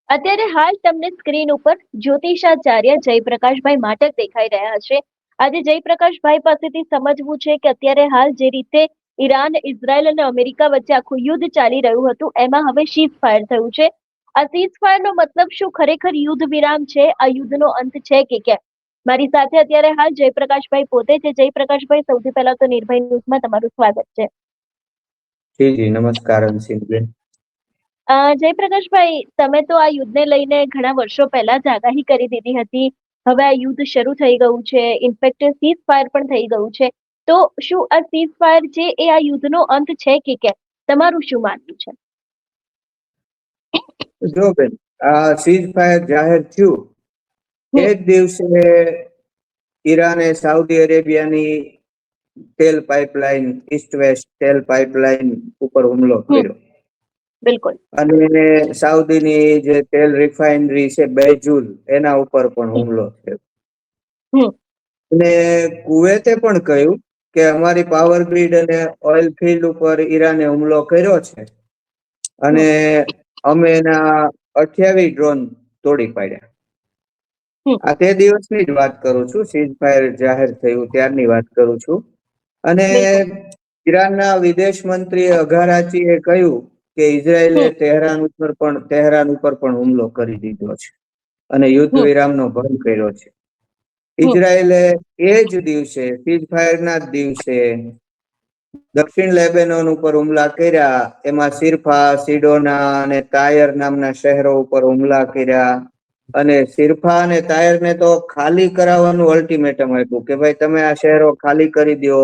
અત્યારે હાલ તમને સ્ક્રીન ઉપર જ્યોતિષાચાર્ય જયપ્રકાશભાઈ માટક દેખાઈ રહ્યા હશે. આજે જયપ્રકાશભાઈ પાસેથી સમજવું છે કે અત્યારે હાલ જે રીતે ઈરાન, ઇઝરાયલ અને અમેરિકા વચ્ચે આખું યુદ્ધ ચાલી રહ્યું હતું, એમાં હવે સીઝ ફાયર થયું છે. આ સીઝ ફાયર નો મતલબ શું? ખરેખર યુદ્ધ વિરામ છે? આ યુદ્ધનો અંત છે કે કેમ? મારી સાથે અત્યારે હાલ જયપ્રકાશભાઈ પોતે છે. જયપ્રકાશભાઈ, સૌથી પહેલા તો નિર્ભય ન્યૂઝમાં તમારું સ્વાગત છે. જી જી, નમસ્કાર અંશીલબેન. જયપ્રકાશભાઈ, તમે તો આ યુદ્ધને લઈને ઘણા વર્ષો પહેલા જ આગાહી કરી દીધી હતી. હવે આ યુદ્ધ શરૂ થઈ ગયું છે, ઇનફેક્ટ સીઝ ફાયર પણ થઈ ગયું છે. તો શું આ સીઝ ફાયર છે એ આ યુદ્ધનો અંત છે કે કેમ? તમારું શું માનવું છે? જો બેન, આ સીઝ ફાયર જાહેર થયું એ જ દિવસે ઈરાને સાઉદી અરેબિયાની તેલ પાઇપલાઇન, ઈસ્ટ વેસ્ટ તેલ પાઇપલાઇન ઉપર હુમલો કર્યો. બિલકુલ. અને સાઉદીની જે તેલ રિફાઇનરી છે બેજુલ, એના ઉપર પણ હુમલો થયો. અને કુવેતે પણ કહ્યું કે અમારી પાવર ગ્રીડ અને ઓઇલ ફિલ્ડ ઉપર ઈરાને હુમલો કર્યો છે અને અમે એના 28 ડ્રોન તોડી પાડ્યા. આ તે દિવસની જ વાત કરું છું, સીઝ ફાયર જાહેર થયું ત્યારની વાત કરું છું. અને ઈરાનના વિદેશ મંત્રી અઘારાચીએ કહ્યું કે ઇઝરાયેલે તેહરાન ઉપર પણ હુમલો કરી દીધો છે અને યુદ્ધ વિરામનો ભંગ કર્યો છે. ઇઝરાયેલે એ જ દિવસે, સીઝ ફાયરના જ દિવસે, દક્ષિણ લેબેનોન ઉપર હુમલા કર્યા. એમાં સિરફા, સિડોના અને તાયર નામના શહેરો ઉપર હુમલા કર્યા. અને સિરફા અને તાયરને તો ખાલી કરાવવાનું અલ્ટિમેટમ આપ્યું કે ભાઈ તમે આ શહેરો ખાલી કરી દો.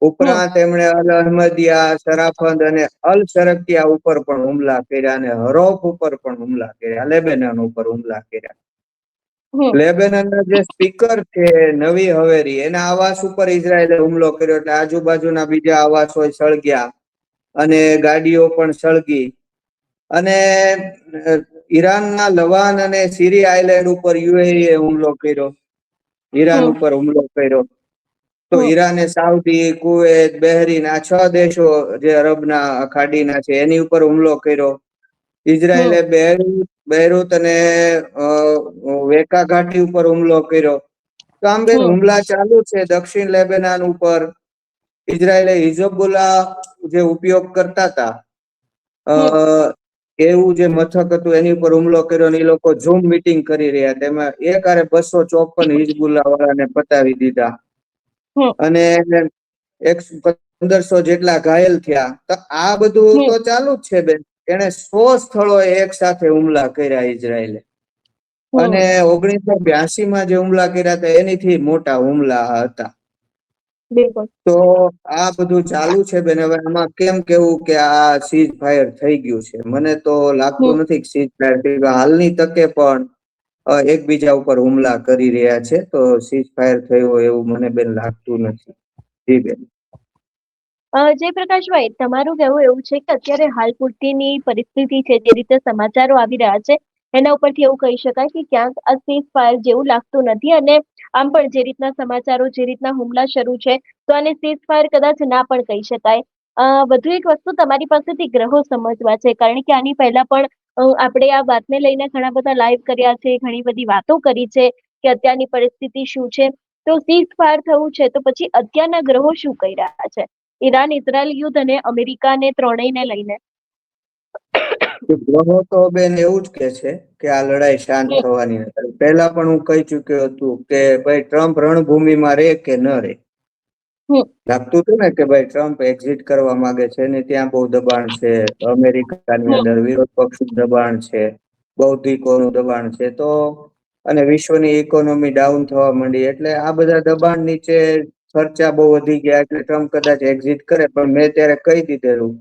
ઉપરાંત એમણે અલ અહમદિયા, સરાફંદ અને અલ શરકિયા ઉપર પણ હુમલા કર્યા અને હરોફ ઉપર પણ હુમલા કર્યા, લેબેનન ઉપર હુમલા કર્યા. લેબેનનના જે સ્પીકર છે નવી હવેરી, એના આવાસ ઉપર ઇઝરાયેલે હુમલો કર્યો એટલે આજુબાજુના બીજા આવાસો સળગ્યા અને ગાડીઓ પણ સળગી. અને ઈરાનના લવાન અને સીરી આઇલેન્ડ ઉપર યુએઈએ હુમલો કર્યો, ઈરાન ઉપર હુમલો કર્યો. તો ઈરાને સાઉદી, કુવેત, બહેરીન આ 6 દેશો જે અરબના ખાડીના છે એની ઉપર હુમલો કર્યો. ઇઝરાયેલે બેરુત અને વેકા ઘાટી ઉપર હુમલો કર્યો. તો આમ બેન હુમલા ચાલુ છે. દક્ષિણ લેબેનાન ઉપર ઇઝરાયેલે હિઝબુલ્લાહ જે ઉપયોગ કરતા હતા એવું જે મથક હતું એની ઉપર હુમલો કર્યો અને એ લોકો ઝૂમ મીટિંગ કરી રહ્યા હતા. એમાં એકારે 254 હિઝબુલ્લાહ વાળાને પતાવી દીધા અને 1500 જેટલા ઘાયલ થયા. તો આ બધું તો ચાલુ જ છે બેન. એને 100 સ્થળોએ એક સાથે હુમલા કર્યા ઇઝરાયેલે. અને 1982 માં જે હુમલા કર્યા હતા એનીથી મોટા હુમલા હતા. તો આ બધું ચાલુ છે બેન. હવે આમાં કેમ કેવું કે આ સીઝ ફાયર થઈ ગયું છે? મને તો લાગતું નથી કે સીઝ ફાયર થઈ ગયું. હાલની તકે પણ એકબીજા ઉપર હુમલા કરી રહ્યા છે, તો સીઝ ફાયર થયો એવું મને બેન લાગતું નથી. જી બેન. જયપ્રકાશભાઈ, તમારું કહેવું એવું છે કે અત્યારે હાલ પૂરતીની પરિસ્થિતિ છે, જે રીતે સમાચારો આવી રહ્યા છે એના ઉપરથી એવું કહી શકાય કે ક્યાંક આ સીઝ ફાયર જેવું લાગતું નથી. અને આમ પણ જે રીતના સમાચારો, જે રીતના હુમલા શરૂ છે, તો આને સીઝ ફાયર કદાચ ના પણ કહી શકાય. વધુ એક વસ્તુ તમારી પાસેથી ગ્રહો સમજવા છે, કારણ કે આની પહેલા પણ આપણે આ વાતને લઈને ઘણા બધા લાઈવ કર્યા છે, ઘણી બધી વાતો કરી છે કે અત્યારની પરિસ્થિતિ શું છે. તો સીઝ ફાયર થયું છે, તો પછી અત્યારના ગ્રહો શું કહી રહ્યા છે ઈરાન ઇઝરાયલ યુદ્ધ અને અમેરિકાને ત્રણેયને લઈને? ગ્રહો તો બેન એવું જ કે છે કે આ લડાઈ શાંત થવાની નથી. પહેલા પણ હું કહી ચુક્યો હતું કે ભાઈ ટ્રમ્પ રણભૂમિમાં રે કે ન રે. લાગતું હતું ને કે ભાઈ ટ્રમ્પ એક્ઝિટ કરવા માંગે છે ને ત્યાં બહુ દબાણ છે, અમેરિકાની અંદર વિરોધ પક્ષનું દબાણ છે, બૌદ્ધિકોનું દબાણ છે. તો અને વિશ્વની ઇકોનોમી ડાઉન થવા માંડી એટલે આ બધા દબાણ નીચે ખર્ચા બહુ વધી ગયા એટલે ટ્રમ્પ કદાચ એક્ઝિટ કરે. પણ મેં ત્યારે કહી દીધેલું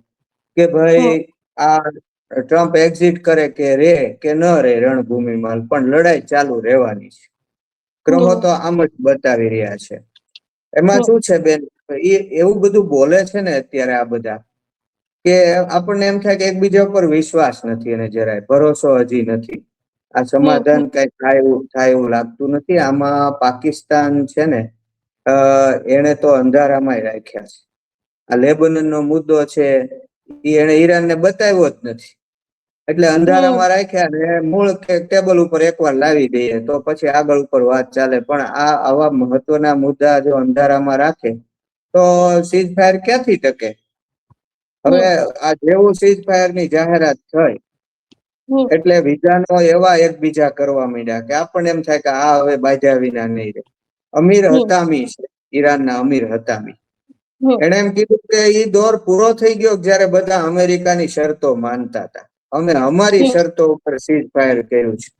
કે ભાઈ આ ટ્રમ્પ એક્ઝિટ કરે કે રે કે ન રે રણભૂમિમાં, પણ લડાઈ ચાલુ રહેવાની છે. ગ્રહો તો આમ જ બતાવી રહ્યા છે. એમાં શું છે બેન, એ એવું બધું બોલે છે ને અત્યારે આ બધા કે આપણને એમ થાય કે એકબીજા ઉપર વિશ્વાસ નથી અને જરાય ભરોસો હજી નથી. આ સમાધાન કઈ થાય એવું લાગતું નથી. આમાં પાકિસ્તાન છે ને એને તો અંધારામાં રાખ્યા છે. આ લેબનન નો મુદ્દો છે એ એને ઈરાનને બતાવ્યો જ નથી. એટલે અંધારામાં રાખ્યા ને મૂળ ટેબલ ઉપર એકવાર લાવી દઈએ તો પછી આગળ ઉપર વાત ચાલે. પણ આવા મહત્વના મુદ્દા જો અંધારામાં રાખે તો સીઝ ફાયર ક્યાંથી ટકે? હવે આ જેવું સીઝ ફાયર ની જાહેરાત થઈ એટલે વિધાનો એવા એકબીજા કરવા માંડ્યા કે આપણને એમ થાય કે આ હવે બાંધ્યા વિના નહીં રહે. અમીર હતામી છે, ઈરાનના અમીર હતામી, એને એમ કીધું કે ઈ દોર પૂરો થઈ ગયો જયારે બધા અમેરિકાની શરતો માનતા હતા. અમે અમારી શરતો ઉપર સીઝ ફાયર કર્યું છે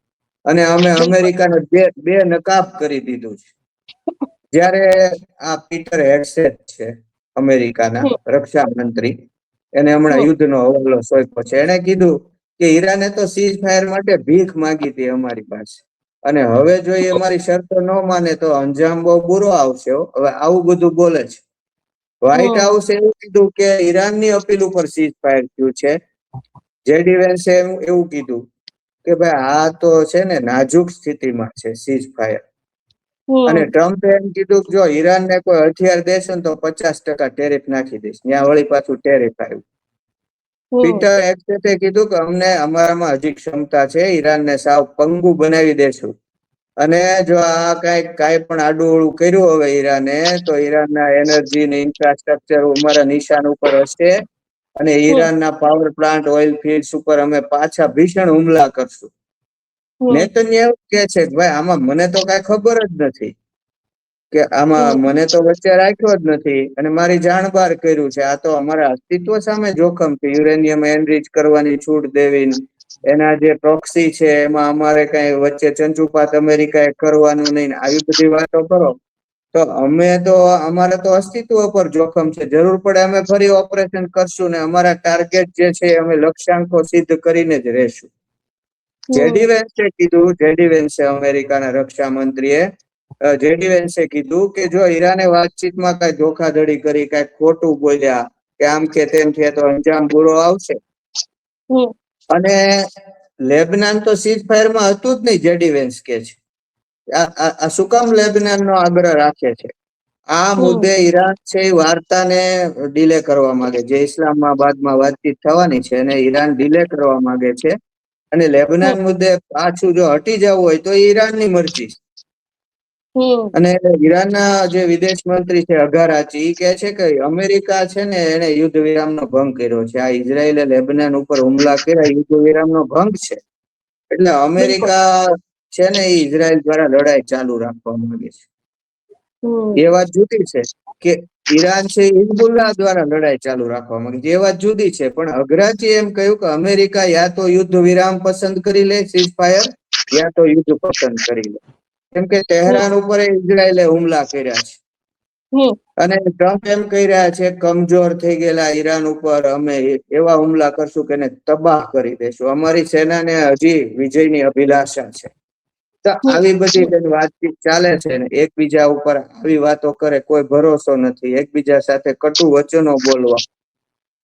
અને અમે અમેરિકાને બે નકાબ કરી દીધું છે. જયારે આ પીટર હેડસેટ છે અમેરિકાના રક્ષા મંત્રી, એને હમણાં યુદ્ધનો હવાલો સોંપ્યો છે. એને કીધું કે ઈરાને તો સીઝ ફાયર માટે ભીખ માંગી હતી અમારી પાસે, અને હવે જો એ અમારી શરતો ન માને તો અંજામ બહુ બુરો આવશે. હવે આવું બધું બોલે છે. વ્હાઈટ હાઉસે એવું કીધું કે ઈરાનની અપીલ ઉપર સીઝ ફાયર થયું છે. જેડી વેન્સે એવું કીધું કે ભાઈ આ તો છે ને નાજુક સ્થિતિમાં છે સીઝ ફાયર. અને ટ્રમ્પે એમ કીધું કે જો ઈરાન ને કોઈ હથિયાર દેશે ને તો 50% ટેરિફ નાખી દઈશ. ત્યાં વળી પાછું ટેરિફ આવ્યું. પીટર હેગસેટે કીધું કે અમને અમારામાં હજી ક્ષમતા છે, ઈરાનને સાવ પંગુ બનાવી દેશું. અને જો આ કાંઈ પણ આડું કર્યું હવે ઈરાને, તો ઈરાનના એનર્જી ને ઇન્ફ્રાસ્ટ્રક્ચર અમારા નિશાન ઉપર હશે અને ઈરાનના પાવર પ્લાન્ટ, ઓઇલ ફિલ્ડ્સ ઉપર અમે પાછા ભીષણ હુમલા કરશું. નેતન્યાહુ કે છે કે ભાઈ આમાં મને તો કાંઈ ખબર જ નથી, કે આમાં મને તો વચ્ચે રાખ્યો જ નથી અને મારી જાણ બહાર કર્યું છે. આ તો અમારા અસ્તિત્વ સામે જોખમ છે. યુરેનિયમ એનરીચ કરવાની છૂટ દેવી, એના જે પ્રોક્સી છે એમાં અમારે કઈ વચ્ચે ચંચુપાત અમેરિકાએ કરવાનું નહીં, આવી બધી વાતો કરો તો અમારે તો અસ્તિત્વ પર જોખમ છે. જરૂર પડે અમે ફરી ઓપરેશન કરશું ને અમારા ટાર્ગેટ જે છે અમે લક્ષ્યાંકો સિદ્ધ કરીને જ રહેશું. જેડી વેન્સે કીધું, જેડી વેન્સે અમેરિકાના રક્ષા મંત્રીએ જેડી વેન્સે કીધું કે જો ઈરાને વાતચીતમાં કઈ ધોખાધડી કરી, કઈ ખોટું બોલ્યા કે આમ કે તેમ છે તો અંજામ બુરો આવશે. અને લેબનાન તો સીઝ ફાયરમાં હતું જ નહીં, જેડી વેન્સ કે છે. આ શું કામ લેબનાન નો આગ્રહ રાખે છે? આ મુદ્દે ઈરાન છે એ વાર્તાને ડીલે કરવા માંગે, જે ઇસ્લામાબાદમાં વાતચીત થવાની છે અને ઈરાન ડીલે કરવા માંગે છે. અને લેબનાન મુદ્દે પાછું જો હટી જવું હોય તો ઈરાનની મરજી. અને ઈરાનના જે વિદેશ મંત્રી છે અઘારાચી, એ કે છે કે અમેરિકા છે ને એને યુદ્ધ વિરામનો ભંગ કર્યો છે. આ ઇઝરાયેલે લેબનાન ઉપર હુમલા કર્યા યુદ્ધ વિરામનો ભંગ છે. એટલે અમેરિકા છે ને એ ઇઝરાયલ દ્વારા લડાઈ ચાલુ રાખવા માંગે છે. એ વાત જુદી છે કે ઈરાન છે હિઝબુલ્લાહ દ્વારા લડાઈ ચાલુ રાખવા માંગે છે, એ વાત જુદી છે. પણ અઘરાચી એમ કહ્યું કે અમેરિકા યા તો યુદ્ધ વિરામ પસંદ કરી લે, સીઝ ફાયર, યા તો યુદ્ધ પસંદ કરી લે. કેમ કે તેહરાન ઉપર ઇઝરાયલે હુમલા કર્યા છે. અને ટ્રમ્પ એમ કહી રહ્યા છે કમજોર થઈ ગયેલા ઈરાન ઉપર અમે એવા હુમલા કરશું કે એને તબાહ કરી દેશું. અમારી સેનાને હજી વિજયની અભિલાષા છે. તો આવી બધી વાતચીત ચાલે છે ને એકબીજા ઉપર આવી વાતો કરે, કોઈ ભરોસો નથી, એકબીજા સાથે કટુ વચનો બોલવા.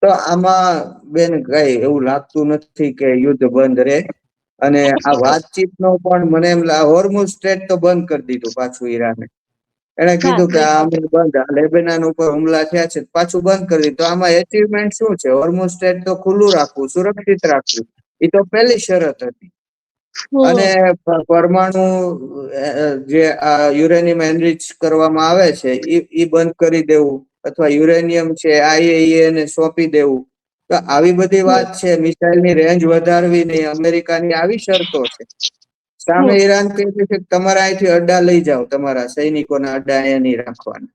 તો આમાં બેન કઈ એવું લાગતું નથી કે યુદ્ધ બંધ રહે. અને આ વાતચીતનો પણ મને એમ હોર્મુઝ સ્ટ્રેટ તો બંધ કરી દીધું પાછું ઈરાને. એને કીધું કે આ બંધ, લેબનાન ઉપર હુમલા થયા છે પાછું બંધ કરી દીધું. તો આમાં એચિવમેન્ટ શું છે? હોર્મુઝ સ્ટ્રેટ તો ખુલ્લું રાખવું, સુરક્ષિત રાખવું, એ તો પહેલી શરત હતી. અને પરમાણુ જે આ યુરેનિયમ એનરીચ કરવામાં આવે છે એ બંધ કરી દેવું, અથવા યુરેનિયમ છે IAEA ને સોંપી દેવું. તો આવી બધી વાત છે. મિસાઇલની રેન્જ વધારવી નહીં, અમેરિકાની આવી શરતો છે. સામે ઈરાન કહે છે કે તમારા અહીંથી અડ્ડા લઈ જાઓ, તમારા સૈનિકોના અડ્ડા અહીંયા નહીં રાખવાના.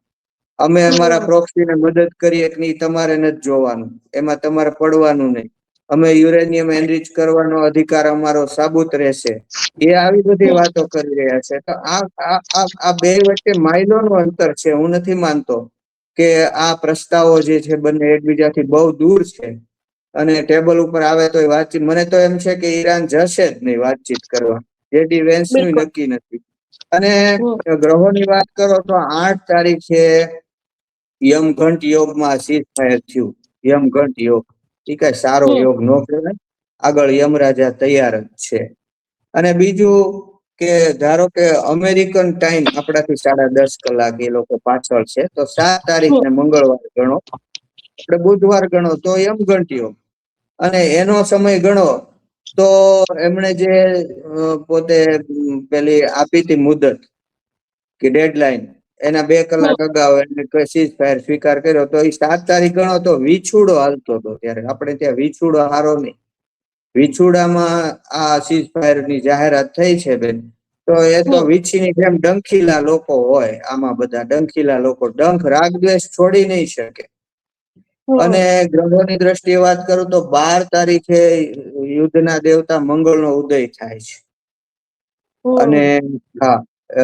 અમે અમારા પ્રોક્સીને મદદ કરીએ કે નહીં તમારે નથી જોવાનું, એમાં તમારે પડવાનું નહીં. અમે યુરેનિયમ એનરીચ કરવાનો અધિકાર અમારો સાબુત રહેશે. એ આવી બધી વાતો કરી રહ્યા છે. તો આ બે વચ્ચે માઇલોનું અંતર છે. હું નથી માનતો કે આ પ્રસ્તાવો જે છે બંને એકબીજાથી બહુ દૂર છે. અને ટેબલ ઉપર આવે તો વાતચીત, મને તો એમ છે કે ઈરાન જશે જ નહીં વાતચીત કરવા. જેડી વેન્સનું નક્કી નથી. અને ગ્રહોની વાત કરો તો 8 તારીખે યમઘંટ યોગમાં સીઝ ફાયર થયું. યમઘંટ યોગ એ કઈ સારો યોગ ન કહેવાય. આગળ યમરાજા તૈયાર જ છે. અને બીજું કે ધારો કે અમેરિકન ટાઈમ આપણાથી 10.5 કલાક એ લોકો પાછળ છે, તો 7 તારીખને મંગળવાર ગણો, આપણે બુધવાર ગણો તો યમઘંટ યોગ. અને એનો સમય ગણો તો એમણે જે પોતે પેલી આપી હતી મુદત કે ડેડલાઈન, એના 2 કલાક અગાઉ એને સીઝ ફાયર સ્વીકાર કર્યો. તો એ 7 તારીખ ગણો તો વિછુડો હાલતો હતો ત્યારે. આપણે ત્યાં વિછુડો હારો નહીં, વિછુડામાં આ સીઝ ફાયર ની જાહેરાત થઈ છે બેન. તો એ તો વીછીની જેમ ડંખીલા લોકો હોય, આમાં બધા ડંખીલા લોકો, ડંખ રાગદ્વેષ છોડી નહીં શકે. અને ગ્રહોની દ્રષ્ટિએ વાત કરું તો 12 તારીખે યુદ્ધના દેવતા મંગળનો ઉદય થાય છે. અને હા,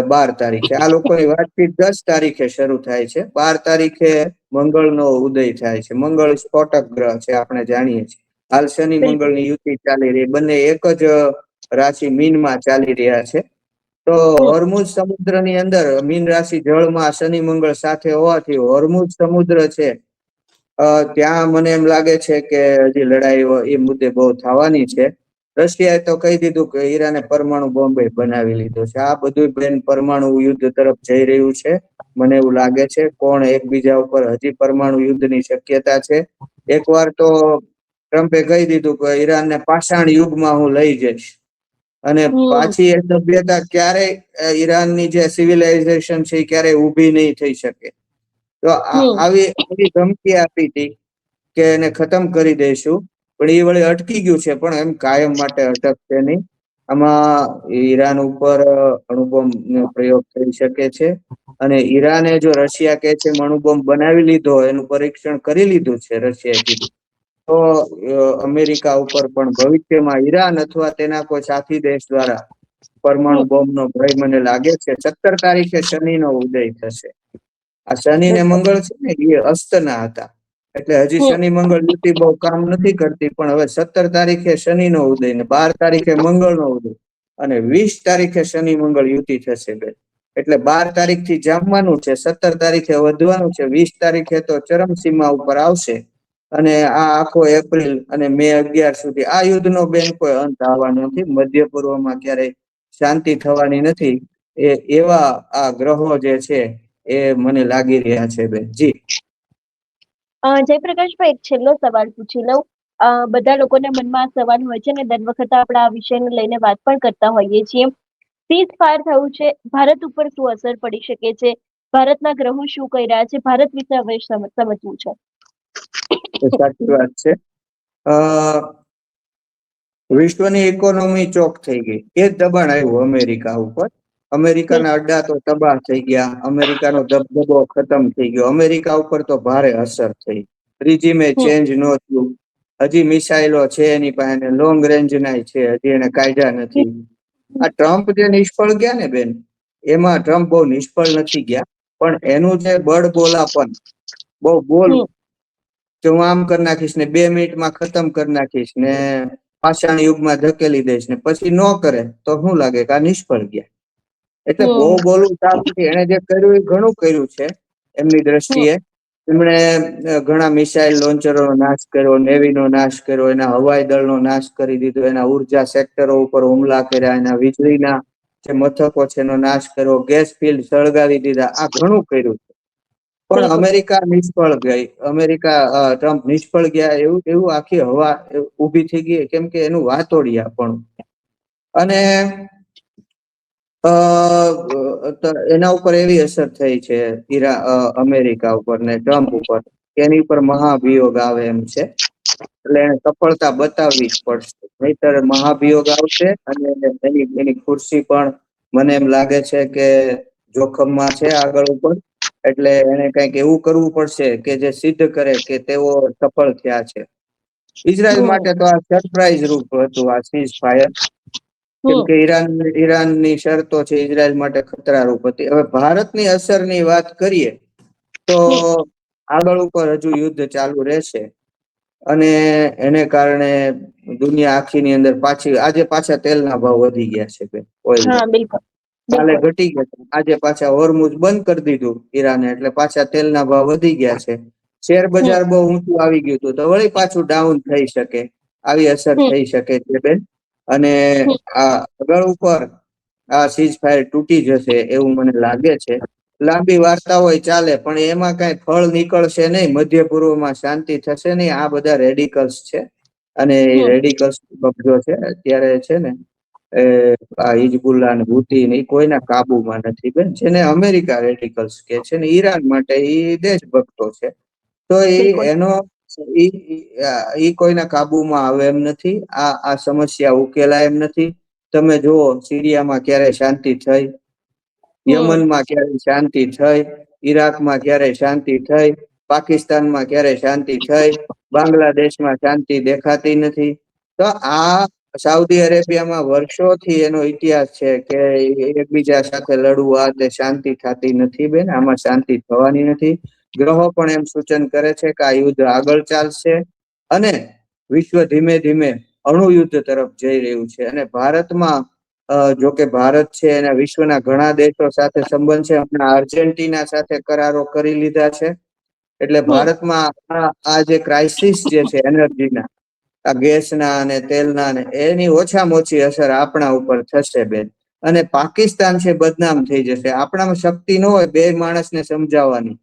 12 તારીખે આ લોકોની વાતચીત 10 તારીખે શરૂ થાય છે. 12 તારીખે મંગળનો ઉદય થાય છે. મંગળ સ્ફોટક ગ્રહ છે, આપણે જાણીએ છીએ. હાલ શનિ મંગળની યુતિ ચાલી રહી, બંને એક જ રાશિ મીનમાં ચાલી રહ્યા છે. તો હોર્મુઝ સમુદ્રની અંદર મીન રાશિ જળમાં શનિ મંગળ સાથે હોવાથી હોર્મુઝ સમુદ્ર છે, ત્યાં મને એમ લાગે છે કે હજી લડાઈઓ એ મુદ્દે બહુ થવાની છે. રશિયાએ તો કહી દીધું કે ઈરાને પરમાણુ બોમ્બ બનાવી લીધો છે. આ બધું બેન પરમાણુ યુદ્ધ તરફ જઈ રહ્યું છે, મને એવું લાગે છે. કોણ એકબીજા ઉપર હજી પરમાણુ યુદ્ધની શક્યતા છે. એકવાર તો ટ્રમ્પે કહી દીધું કે ઈરાનને પાષાણ યુગમાં હું લઈ જઈશ, અને પાછી એ સભ્યતા ક્યારેય ઈરાનની જે સિવિલાઇઝેશન છે એ ક્યારેય ઊભી નહીં થઈ શકે. તો આવી ધમકી આપી હતી કે એને ખતમ કરી દઈશું, પણ એ વળી અટકી ગયું છે. પણ એમ કાયમ માટે અટકશે નહીં. આમાં ઈરાન ઉપર અણુબોમ્બ નો પ્રયોગ થઈ શકે છે. અને ઈરાને જો રશિયા કે છે અણુબોમ્બ બનાવી લીધો, એનું પરીક્ષણ કરી લીધું છે રશિયાએ કીધું, તો અમેરિકા ઉપર પણ ભવિષ્યમાં ઈરાન અથવા તેના કોઈ સાથી દેશ દ્વારા પરમાણુ બોમ્બનો ભય મને લાગે છે. 17 તારીખે શનિનો ઉદય થશે. આ શનિ ને મંગળ છે ને, એ અસ્તના હતા, એટલે હજી શનિ મંગળ યુતિ બહુ કામ નથી કરતી. પણ હવે 17 તારીખે શનિનો ઉદય ને 12 તારીખે મંગળનો ઉદય અને 20 તારીખે શનિ મંગળ યુતિ થશે બેન. એટલે 12 તારીખ થી જામવાનું છે, 17 તારીખે વધવાનું છે, 20 તારીખે તો ચરમસીમા ઉપર આવશે. અને આ આખો એપ્રિલ અને મે 11 સુધી આ યુદ્ધનો બેન કોઈ અંત આવવાનો નથી. મધ્ય પૂર્વમાં ક્યારેય શાંતિ થવાની નથી. એવા આ ગ્રહો જે છે એ મને લાગી રહ્યા છે બેન. જી જયપ્રકાશભાઈ, એક છેલ્લો સવાલ પૂછી લઉં. બધા લોકોના મનમાં આ સવાલ હોય છે ને, દર વખતે આપણે આ વિષયને લઈને વાત પણ કરતા હોઈએ છીએ. સીઝ ફાયર થયું છે, ભારત ઉપર શું અસર પડી શકે છે? ભારતના ગ્રહો શું કહી રહ્યા છે? ભારત વિશે હવે સમજવું છે. સાચી વાત છે. વિશ્વની ઇકોનોમી ચોક થઈ ગઈ, એ જ દબાણ આવ્યું અમેરિકા ઉપર. અમેરિકાના અડ્ડા તો તબાહ થઈ ગયા, અમેરિકાનો દબદબો ખતમ થઈ ગયો, અમેરિકા ઉપર તો ભારે અસર થઈ. રીજીમે ચેન્જ ન થયું, હજી મિસાઇલો છે એની પાસે, લોંગ રેન્જ ના છે, હજી એને કાઢ્યા નથી. આ ટ્રમ્પ જે નિષ્ફળ ગયા ને બેન, એમાં ટ્રમ્પ બહુ નિષ્ફળ નથી ગયા, પણ એનું જે બળબોલાપન, બહુ બોલવું કે હું આમ કરી નાખીશ ને 2 મિનિટમાં ખતમ કરી નાખીશ ને પાષાણ યુગમાં ધકેલી દઈશ ને પછી ન કરે તો શું લાગે કે આ નિષ્ફળ ગયા. એટલે બહુ બોલવું સારું નથી. એને જે કર્યું એ ઘણું કર્યું છે એમની દ્રષ્ટિએ. એમણે ઘણા મિસાઇલ લોન્ચરોનો નાશ કર્યો, નેવીનો નાશ કર્યો, એના હવાઈ દળનો નાશ કરી દીધો, એના ઉર્જા સેક્ટરો ઉપર હુમલા કર્યા, એના વીજળીના જે મથકો છે એનો નાશ કર્યો, ગેસ ફિલ્ડ સળગાવી દીધા. આ ઘણું કર્યું છે. પણ અમેરિકા નિષ્ફળ ગઈ, ટ્રમ્પ નિષ્ફળ ગયા એવું આખી હવા ઉભી થઈ ગઈ, કેમ કે એનું વાતોડિયા પણ. અને એના ઉપર એવી અસર થઈ છે અમેરિકા ઉપર ને ટ્રમ્પ ઉપર, એની ઉપર મહાભિયોગ આવે એમ છે. એટલે એને સફળતા બતાવવી જ પડશે, નહીતર મહાભિયોગ આવશે અને એની ખુરશી પણ મને એમ લાગે છે કે જોખમમાં છે આગળ ઉપર. એટલે એને કઈક એવું કરવું પડશે કે જે સિદ્ધ કરે કે તેઓ સફળ થયા છે. ઇઝરાયલ માટે તો આ સરપ્રાઈઝ રૂપ હતું આ સીઝ ફાયર, કેમ કે ઈરાનની શરતો છે ઇઝરાયલ માટે ખતરા રૂપ હતી. હવે ભારતની અસરની વાત કરીએ તો આગળ ઉપર હજુ યુદ્ધ ચાલુ રહેશે, અને એને કારણે દુનિયા આખીની અંદર આજે પાછા તેલના ભાવ વધી ગયા છે ઓઇલ. કાલે ઘટી ગયા, આજે પાછા હોર્મુઝ બંધ કરી દીધું ઈરાને, એટલે પાછા તેલના ભાવ વધી ગયા છે. શેર બજાર બહુ ઊંચું આવી ગયું હતું, તો વળી પાછું ડાઉન થઈ શકે, આવી અસર થઈ શકે છે બેન. અને આ આગળ ઉપર આ સીઝ ફાયર તૂટી જશે એવું મને લાગે છે. લાંબી વાર્તા હોય ચાલે, પણ એમાં કઈ ફળ નીકળશે નહીં, મધ્ય પૂર્વમાં શાંતિ થશે નહીં. આ બધા રેડિકલ્સ છે, અને રેડિકલ્સ કબજો છે અત્યારે છે ને આ હિઝબુલ્લા ને હુતી ને ઈ કોઈના કાબુમાં નથી બેન. જેને અમેરિકા રેડિકલ્સ કે છે ને ઈરાન માટે ઈ દેશભક્તો છે. તો બિલકુલ. એનો ઈ કોઈના કાબુમાં આવે એમ નથી. આ સમસ્યા ઉકેલાય એમ નથી. તમે જુઓ સિરિયામાં ક્યારે શાંતિ થઈ, યમનમાં ક્યારે શાંતિ થઈ, ઈરાકમાં ક્યારે શાંતિ થઈ, પાકિસ્તાનમાં ક્યારે શાંતિ થઈ, બાંગ્લાદેશમાં શાંતિ દેખાતી નથી. તો આ સાઉદી અરેબિયામાં વર્ષોથી એનો ઇતિહાસ છે કે એકબીજા સાથે લડવું, આ તે શાંતિ થતી નથી બેન. આમાં શાંતિ થવાની નથી. ગ્રહો પણ એમ સૂચન કરે છે કે આ યુદ્ધ આગળ ચાલશે અને વિશ્વ ધીમે ધીમે અણુ યુદ્ધ તરફ જઈ રહ્યું છે. અને ભારતમાં જો કે ભારત છે એના વિશ્વના ઘણા દેશો સાથે સંબંધ છે. હમણાં અર્જેન્ટિના સાથે કરારો કરી લીધા છે. એટલે ભારતમાં આ જે ક્રાઇસિસ જે છે એનર્જીના, આ ગેસના અને તેલના ને એની ઓછામાં ઓછી અસર આપણા ઉપર થશે બેન. અને પાકિસ્તાન છે બદનામ થઈ જશે. આપણામાં શક્તિ ન હોય બે માણસને સમજાવવાની,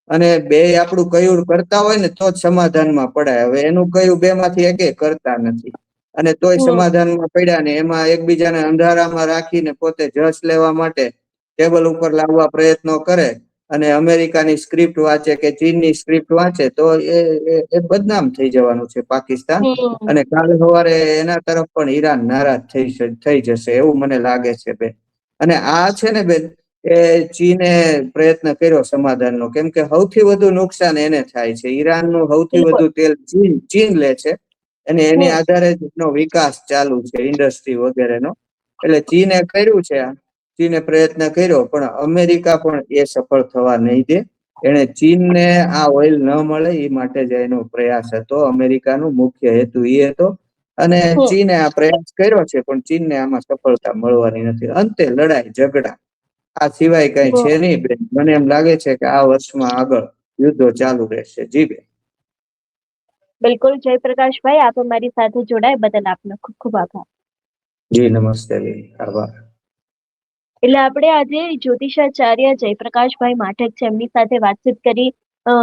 અને બે આપણું કયું કરતા હોય ને તો જ સમાધાનમાં પડાય. હવે એનું કયું બે માંથી એકે કરતા નથી, અને તોય સમાધાનમાં પડ્યા ને એમાં એકબીજાને અંધારામાં રાખીને પોતે જશ લેવા માટે ટેબલ ઉપર લાવવા પ્રયત્નો કરે, અને અમેરિકાની સ્ક્રિપ્ટ વાંચે કે ચીનની સ્ક્રિપ્ટ વાંચે તો એ બદનામ થઈ જવાનું છે પાકિસ્તાન. અને કાલ સવારે એના તરફ પણ ઈરાન નારાજ થઈ જશે એવું મને લાગે છે બેન. અને આ છે ને બેન એ ચીને પ્રયત્ન કર્યો સમાધાનનો, કેમ કે સૌથી વધુ નુકસાન એને થાય છે. ઈરાનનું સૌથી બિલકુલ. વધુ તેલ ચીન લે છે, અને એની આધારે જ એનો વિકાસ ચાલુ છે ઇન્ડસ્ટ્રી વગેરેનો. એટલે ચીને કર્યું છે, ચીને પ્રયત્ન કર્યો, પણ અમેરિકા પણ એ સફળ થવા નહીં દે. એને ચીનને આ ઓઇલ ન મળે એ માટે જ એનો પ્રયાસ હતો. અમેરિકાનો મુખ્ય હેતુ એ હતો. અને ચીને આ પ્રયાસ કર્યો છે, પણ ચીનને આમાં સફળતા મળવાની નથી. અંતે લડાઈ ઝઘડા આ સિવાય કઈ છે નહીં બેન. મને એમ લાગે છે કે આ વર્ષમાં આગળ યુદ્ધો ચાલુ રહેશે. જી બેન. બિલકુલ જયપ્રકાશભાઈ, આપ અમારી સાથે જોડાય બદલ આપનો ખૂબ ખૂબ આભાર. જી નમસ્તે બેન, આભાર. એટલે આપણે આજે જ્યોતિષાચાર્ય જયપ્રકાશભાઈ માઠક છે એમની સાથે વાતચીત કરી.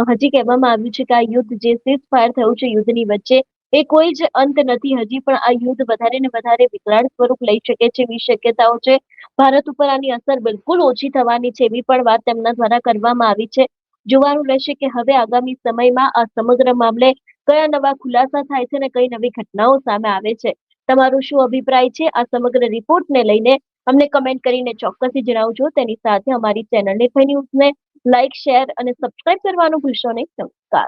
હજી કહેવામાં આવ્યું છે કે આ યુદ્ધ જે સીઝ ફાયર થયું છે યુદ્ધની વચ્ચે, એ કોઈ જ અંત નથી. હજી પણ આ યુદ્ધ વધારે ને વધારે વિકરાળ સ્વરૂપ લઈ શકે છે એવી શક્યતાઓ છે. ભારત ઉપર આની અસર બિલકુલ ઓછી થવાની છે એવી પણ વાત તેમના દ્વારા કરવામાં આવી છે. જોવાનું રહેશે કે હવે આગામી સમયમાં આ સમગ્ર મામલે કયા નવા ખુલાસા થાય છે અને કઈ નવી ઘટનાઓ સામે આવે છે. તમારો શું અભિપ્રાય છે આ સમગ્ર રિપોર્ટને લઈને અમને કમેન્ટ કરીને ચોક્કસથી જણાવજો. તેની સાથે અમારી ચેનલ નિર્ભય ન્યૂઝને લાઇક, શેર અને સબસ્ક્રાઇબ કરવાનું ભૂલશો નહીં. નમસ્કાર.